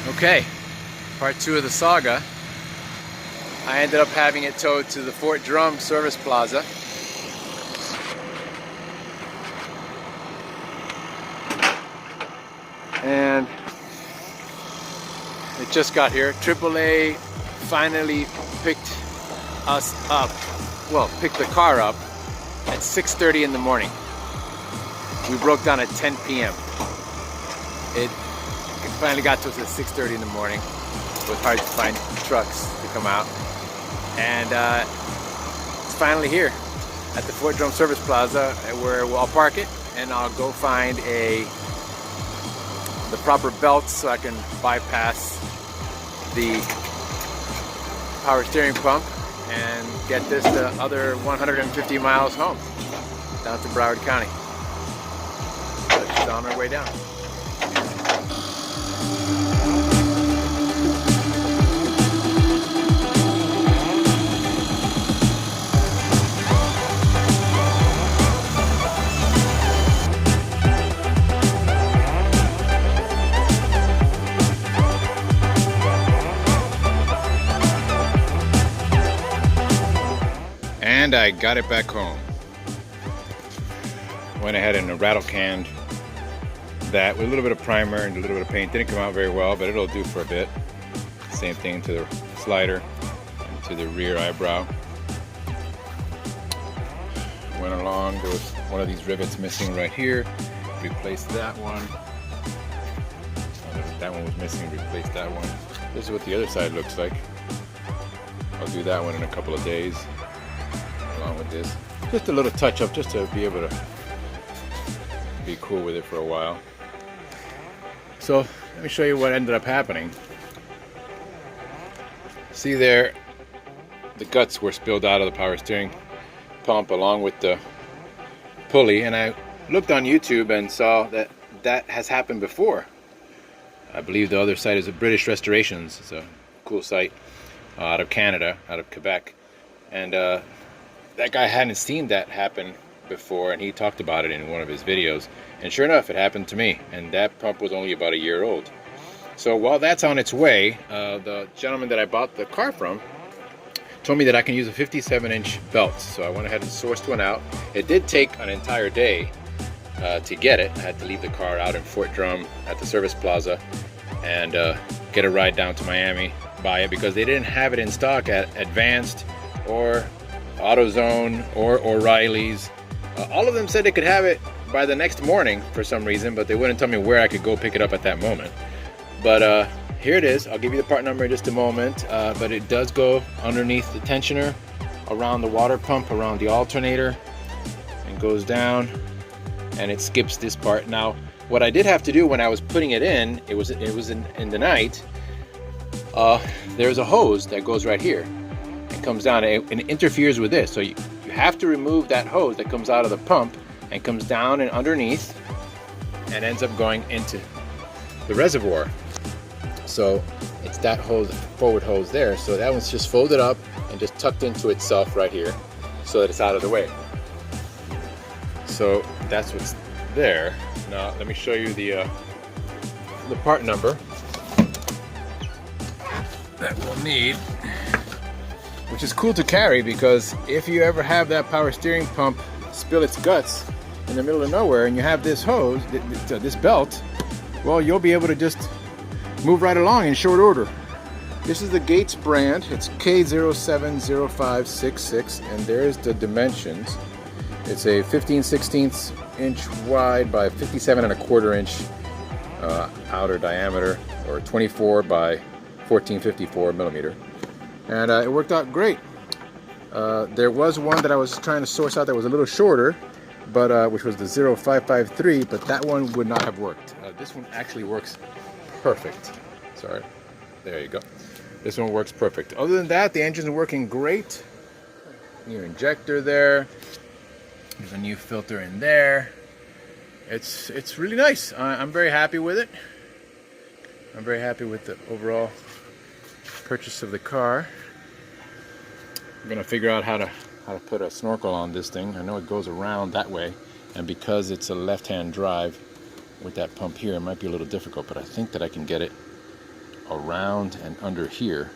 Okay, part 2 of the saga. I ended up having it towed to the Fort Drum Service Plaza. And it just got here. AAA finally picked us up, well, picked the car up at 6:30 in the morning. We broke down at 10 p.m. It finally got to us at 6:30 in the morning. It was hard to find trucks to come out. And it's finally here at the Fort Drum Service Plaza, where I'll park it and I'll go find the proper belts so I can bypass the power steering pump and get this the other 150 miles home down to Broward County. So she's on her way down. And I got it back home. Went ahead and rattle canned that with a little bit of primer and a little bit of paint. Didn't come out very well, but it'll do for a bit. Same thing to the slider and to the rear eyebrow. Went along, there was one of these rivets missing right here. Replaced that one. That one was missing, replaced that one. This is what the other side looks like. I'll do that one in a couple of days. Along with this, just a little touch up just to be able to be cool with it for a while. So let me show you what ended up happening. See there, the guts were spilled out of the power steering pump along with the pulley, and I looked on YouTube and saw that that has happened before. I believe the other site is a British Restorations. It's a cool site out of Canada, out of Quebec, and that guy hadn't seen that happen before, and he talked about it in one of his videos. And sure enough, it happened to me, and that pump was only about a year old. So while that's on its way, the gentleman that I bought the car from told me that I can use a 57-inch belt. So I went ahead and sourced one out. It did take an entire day to get it. I had to leave the car out in Fort Drum at the Service Plaza and get a ride down to Miami, buy it, because they didn't have it in stock at Advanced or AutoZone or O'Reilly's. All of them said they could have it by the next morning for some reason, but they wouldn't tell me where I could go pick it up at that moment. But here it is. I'll give you the part number in just a moment, but it does go underneath the tensioner, around the water pump, around the alternator, and goes down, and it skips this part. Now, what I did have to do when I was putting it in, it was in the night, there's a hose that goes right here. Comes down and interferes with this, so you have to remove that hose that comes out of the pump and comes down and underneath and ends up going into the reservoir. So it's that hose, forward hose there, so that one's just folded up and just tucked into itself right here so that it's out of the way. So that's what's there. Now let me show you the part number that we'll need, which is cool to carry, because if you ever have that power steering pump spill its guts in the middle of nowhere and you have this hose, this belt, well, you'll be able to just move right along in short order. This is the Gates brand. It's K070566, and there's the dimensions. It's a 15/16 inch wide by 57¼ inch outer diameter, or 24 by 1454 millimeter. And it worked out great. There was one that I was trying to source out that was a little shorter, but which was the 0553, but that one would not have worked. This one actually works perfect. Sorry, there you go. This one works perfect. Other than that, the engine's working great. New injector there. There's a new filter in there. It's really nice. I'm very happy with it. I'm very happy with the overall purchase of the car. I'm gonna figure out how to put a snorkel on this thing. I know it goes around that way, and because it's a left-hand drive with that pump here, it might be a little difficult, but I think that I can get it around and under here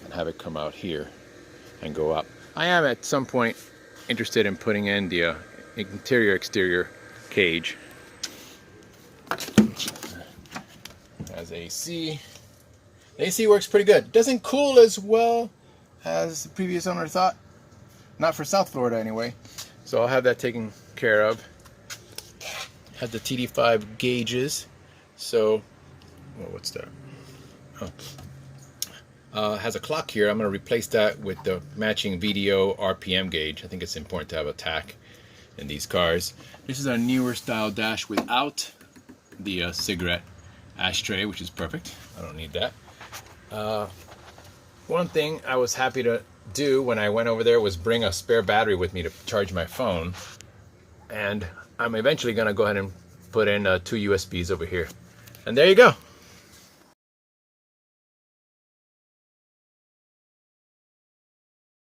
and have it come out here and go up. I am at some point interested in putting in the interior exterior cage. Has AC. The AC works pretty good. Doesn't cool as well as the previous owner thought. Not for South Florida anyway. So I'll have that taken care of. Has the TD5 gauges. So, well, what's that? Oh. Has a clock here. I'm going to replace that with the matching VDO RPM gauge. I think it's important to have a tach in these cars. This is a newer style dash without the cigarette ashtray, which is perfect. I don't need that. One thing I was happy to do when I went over there was bring a spare battery with me to charge my phone. And I'm eventually going to go ahead and put in 2 USBs over here. And there you go.